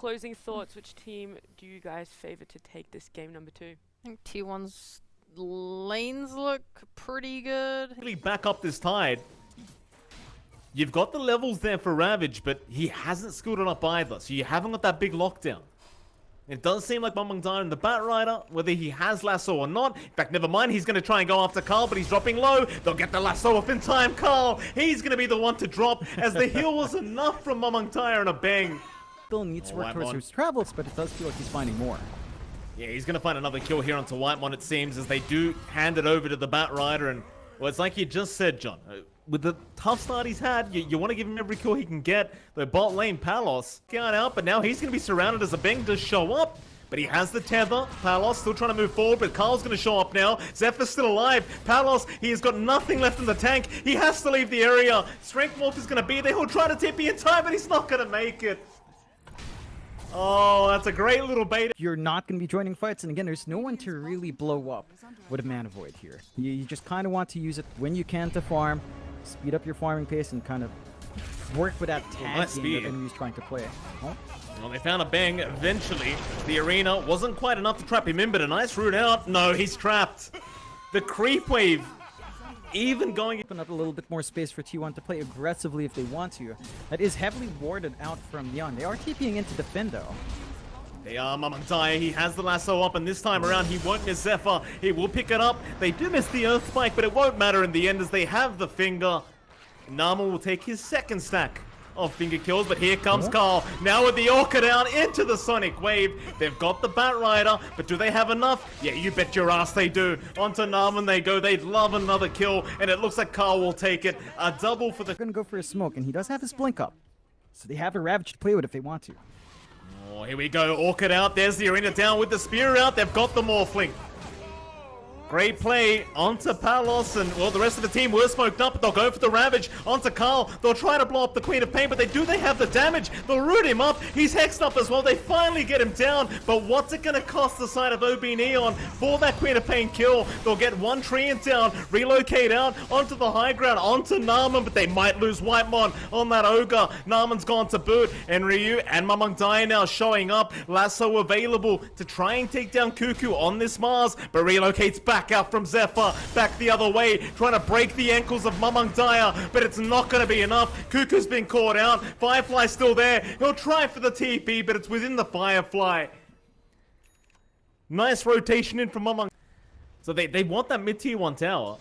closing thoughts, which team do you guys favor to take this game number 2? I think T1's lanes look pretty good. Really back up this tide. You've got the levels there for Ravage, but he hasn't screwed it up either, so you haven't got that big lockdown. It does seem like BEYONDTHESUMMIT and the Bat Rider, whether he has lasso or not. In fact, never mind, he's going to try and go after Carl, but he's dropping low. They'll get the lasso off in time. Carl, he's going to be the one to drop, as the heal was enough from BEYONDTHESUMMIT and a bang. Still needs to work towards his travels, but it does feel like he's finding more. Yeah, he's going to find another kill here onto Whitemon, it seems, as they do hand it over to the Bat Rider. And, well, it's like you just said, John. With the tough start he's had, you want to give him every kill he can get. The bot lane, Palos, going out, but now he's going to be surrounded as a Bang does show up. But he has the tether. Palos still trying to move forward, but Carl's going to show up now. Zephyr's still alive. Palos, he has got nothing left in the tank. He has to leave the area. Strength Wolf is going to be there. He'll try to TP in time, but he's not going to make it. Oh, that's a great little bait. You're not going to be joining fights, and again, there's no one to really blow up with a Mana Void here. You just kind of want to use it when you can to farm, speed up your farming pace, and kind of work with that tag game that enemies trying to play. Oh. Well, they found a Bang eventually. The arena wasn't quite enough to trap him in, but a nice route out. No, he's trapped. The creep wave even going... Open up a little bit more space for T1 to play aggressively if they want to. That is heavily warded out from Beyond. They are TPing in to defend though. They are BEYONDTHESUMMIT. He has the lasso up, and this time around he won't miss Zephyr. He will pick it up. They do miss the Earth Spike, but it won't matter in the end as they have the finger. Nama will take his second stack of finger kills, but here comes Carl. Now with the Orca down into the Sonic Wave. They've got the Bat Rider, but do they have enough? Yeah, you bet your ass they do. Onto Narman they go. They'd love another kill, and it looks like Carl will take it. A double for the... They're gonna go for a smoke, and he does have his blink up. So they have a Ravage to play with if they want to. Oh, here we go. Orchid out. There's the arena down with the spear out. They've got the Morphling. Great play onto Palos, and well, the rest of the team were smoked up, but they'll go for the Ravage onto Carl. They'll try to blow up the Queen of Pain, but they have the damage. They'll root him up. He's hexed up as well. They finally get him down, but what's it going to cost the side of OB Neon for that Queen of Pain kill? They'll get one Treant down, relocate out onto the high ground, onto Narman, but they might lose Whitemon on that Ogre. Narman's gone to boot, and Ryu and BEYONDTHESUMMIT now showing up. Lasso available to try and take down Cuckoo on this Mars, but relocates back out from Zephyr, back the other way, trying to break the ankles of BEYONDTHESUMMIT, but it's not going to be enough. Cuckoo's been caught out. Firefly's still there. He'll try for the TP, but it's within the Firefly. Nice rotation in from BEYONDTHESUMMIT. So they want that mid-tier 1 tower.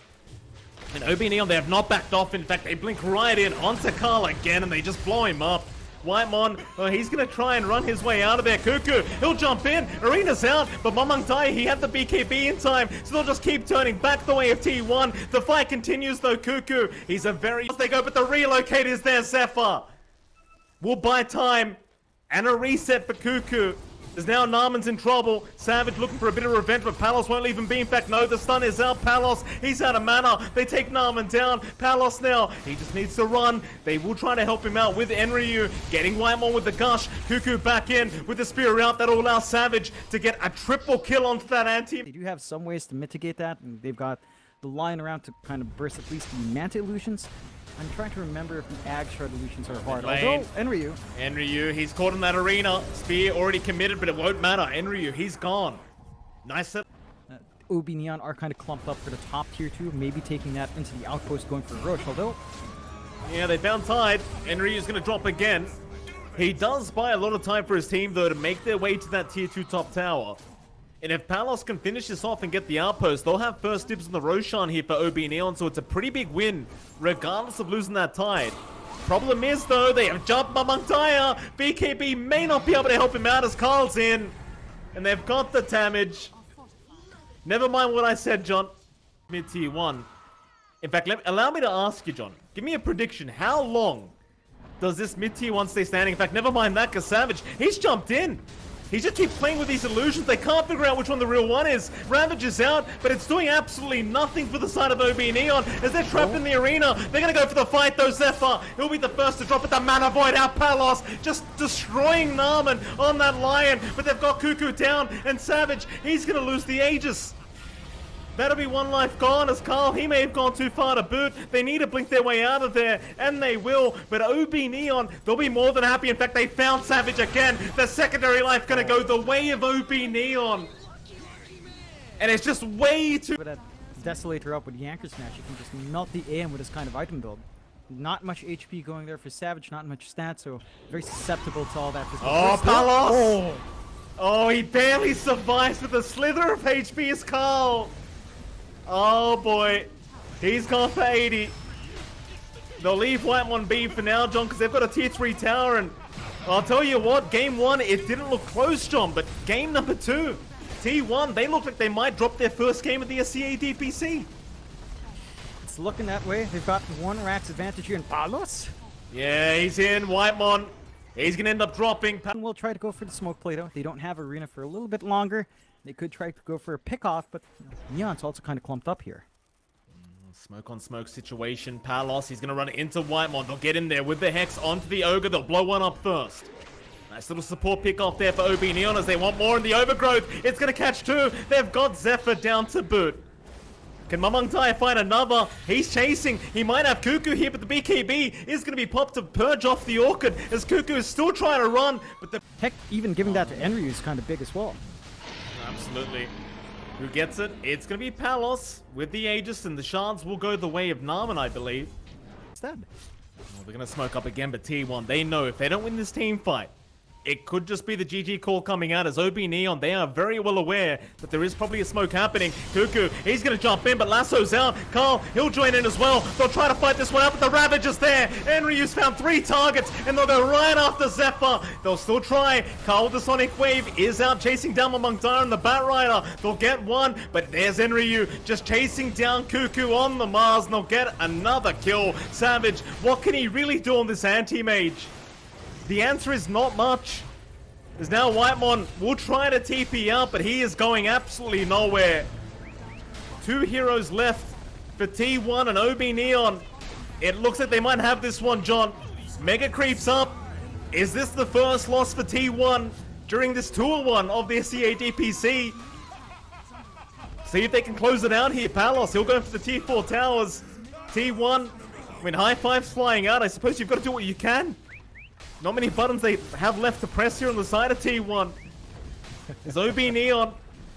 And OB Neon, they have not backed off. In fact, they blink right in onto Carl again, and they just blow him up. Whitemon, he's going to try and run his way out of there. Cuckoo, he'll jump in. Arena's out, but BEYONDTHESUMMIT, he had the BKB in time, so they'll just keep turning back the way of T1. The fight continues, though. Cuckoo, he's a very... They go, but the relocate is there, Zephyr. We'll buy time and a reset for Cuckoo. As now Narman's in trouble. Savage looking for a bit of revenge, but Palos won't leave him be. In fact, no, the stun is out. Palos, he's out of mana. They take Narman down. Palos now, he just needs to run. They will try to help him out with Enryu. Getting Whitemon with the gush. Cuckoo back in with the spear out. That'll allow Savage to get a triple kill onto that anti. They do have some ways to mitigate that, and they've got the line around to kind of burst at least the Manta illusions. I'm trying to remember if the Ag Shard illusions are hard. Although, Enryu, he's caught in that arena. Spear already committed, but it won't matter. Enryu, he's gone. Nice set. OB Neon are kind of clumped up for the top tier 2, maybe taking that into the outpost going for Roche, although... Yeah, they found Tide. Enryu's going to drop again. He does buy a lot of time for his team, though, to make their way to that tier 2 top tower. And if Palos can finish this off and get the outpost, they'll have first dibs on the Roshan here for OB Neon, so it's a pretty big win, regardless of losing that Tide. Problem is, though, they have jumped BEYONDTHESUMMIT. BKB may not be able to help him out as Carl's in. And they've got the damage. Never mind what I said, John. Mid-tier 1. In fact, allow me to ask you, John. Give me a prediction. How long does this mid-tier 1 stay standing? In fact, never mind that, because Savage, he's jumped in. He just keeps playing with these illusions. They can't figure out which one the real one is. Ravage is out, but it's doing absolutely nothing for the side of OB Neon as they're trapped in the arena. They're going to go for the fight, though. Zephyr, he'll be the first to drop it. The Mana Void out. Palos just destroying Narman on that Lion, but they've got Cuckoo down, and Savage, he's going to lose the Aegis. That'll be one life gone as Carl, he may have gone too far to boot. They need to blink their way out of there, and they will. But OB Neon, they'll be more than happy. In fact, they found Savage again. The secondary life gonna go the way of OB Neon. And it's just way too... But that Desolator up with Yanker Smash, you can just melt the AM with this kind of item build. Not much HP going there for Savage, not much stats, so very susceptible to all that. Oh, Palos! Oh, he barely survives with a slither of HP as Carl. Oh boy, he's gone for 80. They'll leave White 1B for now, John, because they've got a tier 3 tower, and I'll tell you what, game 1, it didn't look close, John, but game number 2, T1, they look like they might drop their first game at the SCA DPC. It's looking that way. They've got one Rax advantage here in Palos. Yeah, he's in, Whitemon. He's gonna end up dropping. And we'll try to go for the smoke play though. They don't have Arena for a little bit longer. They could try to go for a pick off, but Neon's also kind of clumped up here. Smoke on smoke situation. Palos, he's gonna run into Whitemon. They'll get in there with the Hex onto the Ogre. They'll blow one up first. Nice little support pick off there for OB Neon as they want more in the Overgrowth. It's gonna catch 2. They've got Zephyr down to boot. Can Mamangtai find another? He's chasing. He might have Cuckoo here, but the BKB is going to be popped to purge off the Orchid as Cuckoo is still trying to run, but the... Heck, even giving that to Enryu is kind of big as well. Absolutely. Who gets it? It's going to be Palos with the Aegis, and the Shards will go the way of Narman, I believe. Instead. Well, they're going to smoke up again, but T1, they know if they don't win this team fight, it could just be the GG call coming out as OB Neon. They are very well aware that there is probably a smoke happening. Cuckoo, he's going to jump in, but Lasso's out. Carl, he'll join in as well. They'll try to fight this one out, but the Ravage is there. Enryu's found 3 targets, and they'll go right after Zephyr. They'll still try. Carl with the Sonic Wave is out chasing down Mamangtai and the Bat Rider. They'll get one, but there's Enryu just chasing down Cuckoo on the Mars, and they'll get another kill. Savage, what can he really do on this anti-mage? The answer is not much. As now Whitemon will try to TP out, but he is going absolutely nowhere. 2 heroes left for T1 and OB Neon. It looks like they might have this one, John. Mega creeps up. Is this the first loss for T1 during this Tour 1 of the SCA DPC? See if they can close it out here. Palos, he'll go for the tier 4 towers. T1, I mean, high fives flying out. I suppose you've got to do what you can. Not many buttons they have left to press here on the side of T1. There's OB Neon.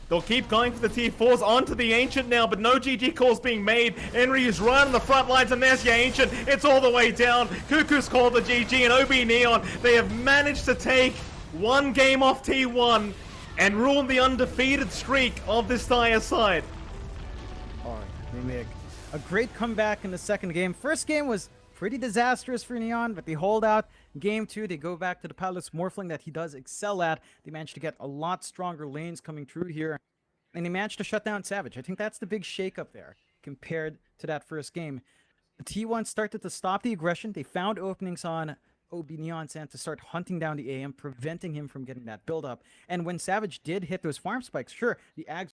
They'll keep going for the tier 4s onto the Ancient now, but no GG calls being made. Henry is right on the front lines, and there's your Ancient. It's all the way down. Cuckoo's called the GG, and OB Neon, they have managed to take 1 game off T1 and ruin the undefeated streak of this dire side. Alright, they make a great comeback in the second game. First game was pretty disastrous for Neon, but they hold out. Game 2, they go back to the Palos Morphling that he does excel at. They managed to get a lot stronger lanes coming through here, and they managed to shut down Savage. I think that's the big shakeup there compared to that first game. The T1 started to stop the aggression. They found openings on OB Neon's end to start hunting down the AM, preventing him from getting that build-up. And when Savage did hit those farm spikes, sure, the Ags